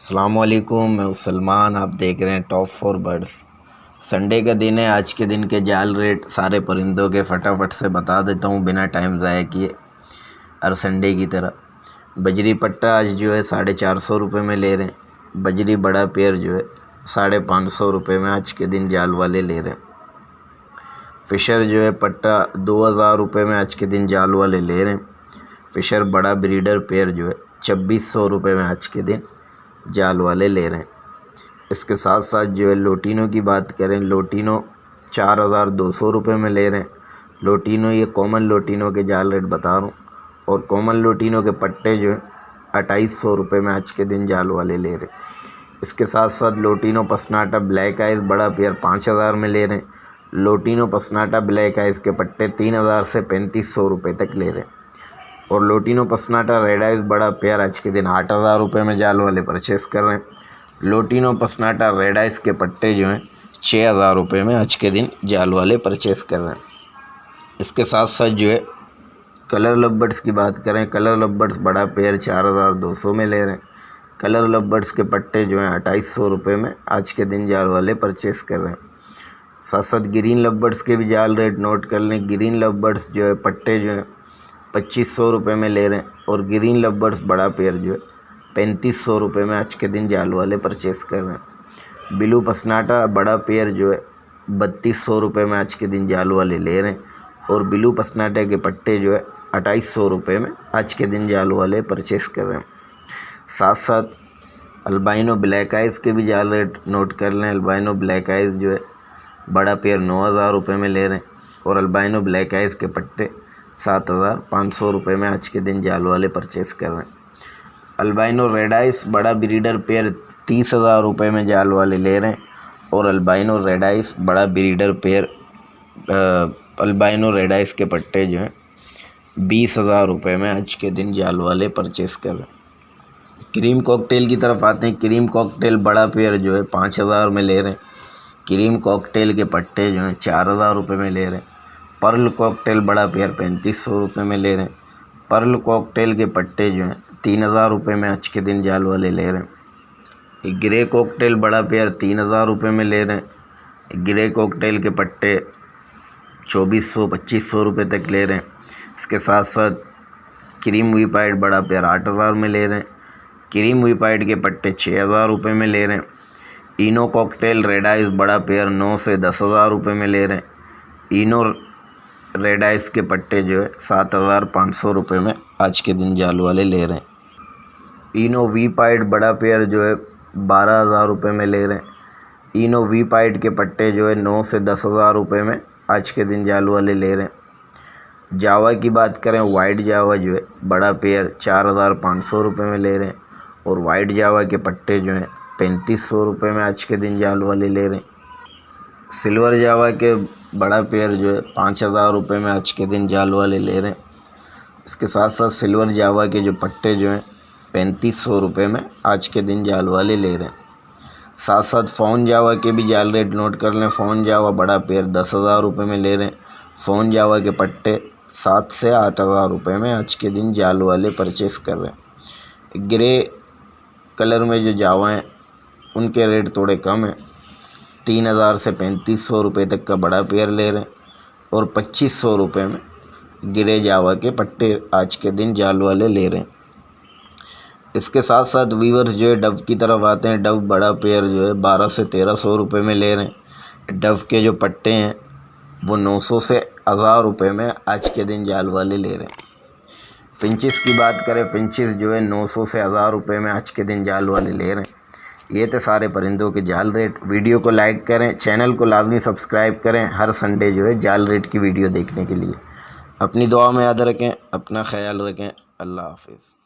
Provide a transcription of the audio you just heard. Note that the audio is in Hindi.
अस्सलामुअलैकुम, मैं हूं सलमान। आप देख रहे हैं टॉप 4 बर्ड्स। संडे का दिन है। आज के दिन के जाल रेट सारे परिंदों के फटाफट से बता देता हूं बिना टाइम ज़ाया किए, हर संडे की तरह। बजरी पट्टा आज जो है 450 रुपये में ले रहे हैं। बजरी बड़ा पेयर जो है 550 रुपये में आज के दिन जाल वाले ले रहे हैं। फ़िशर जो है पट्टा 2000 रुपये में आज के दिन जाल वाले ले रहे हैं। फ़िशर बड़ा ब्रीडर पेयर जो है 2600 रुपये में आज के दिन जाल वाले ले रहे हैं। इसके साथ साथ जो है लोटिनो की बात करें, लोटिनो 4200 रुपये में ले रहे हैं। लोटिनो ये कॉमन लोटिनो के जाल रेट बता रहा हूँ, और कॉमन लोटिनो के पट्टे जो है 2800 रुपये में आज के दिन जाल वाले ले रहे हैं। इसके साथ साथ लोटिनो पसनाटा ब्लैक आइज़ बड़ा पेयर 5000 में ले रहे हैं। लोटिनो पसनाटा ब्लैक आइज़ के पट्टे 3000 से 3500 रुपये तक ले रहे हैं। और लोटिनो पसनाटा रेड आइज़ बड़ा पेयर आज के दिन 8000 रुपये में जाल वाले परचेस कर रहे हैं। लोटिनो पसनाटा रेड आइज़ के पट्टे जो हैं 6000 रुपये में आज के दिन जाल वाले परचेस कर रहे हैं। इसके साथ साथ जो है कलर लवबर्ड्स की बात करें, कलर लवबर्ड्स बड़ा पेयर 4200 में ले रहे हैं। कलर लवबर्ड्स के पट्टे जो हैं 2800 रुपये में आज के दिन जाल वाले परचेस कर रहे हैं। साथ साथ ग्रीन लवबर्ड्स के भी जाल रेट नोट कर लें। ग्रीन लवबर्ड्स जो है पट्टे जो हैं 2500 रुपये में ले रहे हैं, और ग्रीन लवबर्ड्स बड़ा पेयर जो है 3500 रुपये में आज के दिन जाल वाले परचेस कर रहे हैं। ब्लू पसनाटा बड़ा पेयर जो है 3200 रुपये में आज के दिन जाल वाले ले रहे हैं, और ब्लू पसनाटे के पट्टे जो है 2800 रुपये में आज के दिन जाल वाले परचेस कर रहे हैं। साथ साथ अल्बाइनो ब्लैक आइज़ के भी जाल रेट नोट कर लें। अल्बाइनो ब्लैक आइज़ जो है बड़ा पेयर 9000 रुपये में ले रहे हैं, और अल्बाइनो ब्लैक आइज़ के पट्टे 7500 रुपये में आज के दिन जाल वाले परचेस कर रहे हैं। अल्बाइनो रेड आइस बड़ा ब्रीडर पेयर 30000 रुपये में जाल वाले ले रहे हैं, और अल्बाइनो रेड आइस बड़ा breeder pair albino red ice के पट्टे जो हैं 20000 रुपये में आज के दिन जाल वाले परचेस कर रहे हैं। क्रीम कॉकटेल की तरफ आते हैं। क्रीम कॉकटेल बड़ा पेयर जो है 5000 में ले रहे हैं। क्रीम कॉकटेल के पट्टे जो हैं 4000 रुपये में ले रहे हैं। पर्ल कॉकटेल बड़ा पेयर 3500 रुपये में ले रहे हैं। पर्ल कॉकटेल के पट्टे जो हैं 3000 रुपये में आज के दिन जाल वाले ले रहे हैं। ग्रे कॉकटेल बड़ा पेयर 3000 रुपये में ले रहे हैं। ग्रे कॉकटेल के पट्टे 2400-2500 रुपये तक ले रहे हैं। इसके साथ साथ क्रीम वीपाइड बड़ा पेयर 8000 में ले रहे हैं। क्रीम वीपाइड के पट्टे 6000 रुपये में ले रहे हैं। इनो कॉकटेल रेड आइज़ बड़ा पेयर 9 से 10000 रुपये में ले रहे हैं। इनो रेड आइस के पट्टे जो है 7500 रुपये में आज के दिन जाल वाले ले रहे हैं। इनो वी पाइड बड़ा पेयर जो है 12000 रुपये में ले रहे हैं। इनो वी पाइड के पट्टे जो है 9 से 10000 रुपये में आज के दिन जाल वाले ले रहे हैं। जावा की बात करें, वाइट जावा जो है बड़ा पेयर 4500 रुपये में ले रहे हैं, और वाइट जावा के पट्टे जो हैं 3500 रुपये में आज के दिन जाल वाले ले रहे हैं। सिल्वर जावा के बड़ा पेयर जो है 5000 रुपये में आज के दिन जाल वाले ले रहे हैं। इसके साथ साथ सिल्वर जावा के जो पट्टे जो हैं 3500 रुपये में आज के दिन जाल वाले ले रहे हैं। साथ साथ फ़ोन जावा के भी जाल रेट नोट कर लें। फ़ोन जावा बड़ा पेयर 10000 रुपये में ले रहे हैं। फ़ोन जावा के पट्टे 7 से 8000 रुपये में आज के दिन जाल वाले परचेस कर रहे हैं। ग्रे कलर में जो जावा हैं उनके रेट थोड़े कम हैं। 3000 से 3500 रुपये तक का बड़ा पेयर ले रहे हैं, और 2500 रुपये में गिरे जावा के पट्टे आज के दिन जाल वाले ले रहे हैं। इसके साथ साथ वीवर्स जो है डव की तरफ आते हैं। डव बड़ा पेयर जो है 12 से 1300 रुपये में ले रहे हैं। डव के जो पट्टे हैं वो 900 से 1000 रुपये में आज के दिन जाल वाले ले रहे हैं। फिंचिस की बात करें, फिंचिस जो है 900 से 1000 रुपये में आज के दिन जाल वाले ले रहे हैं। ये थे सारे परिंदों के जाल रेट। वीडियो को लाइक करें, चैनल को लाजमी सब्सक्राइब करें हर संडे जो है जाल रेट की वीडियो देखने के लिए। अपनी दुआ में याद रखें, अपना ख्याल रखें। अल्लाह हाफिज़।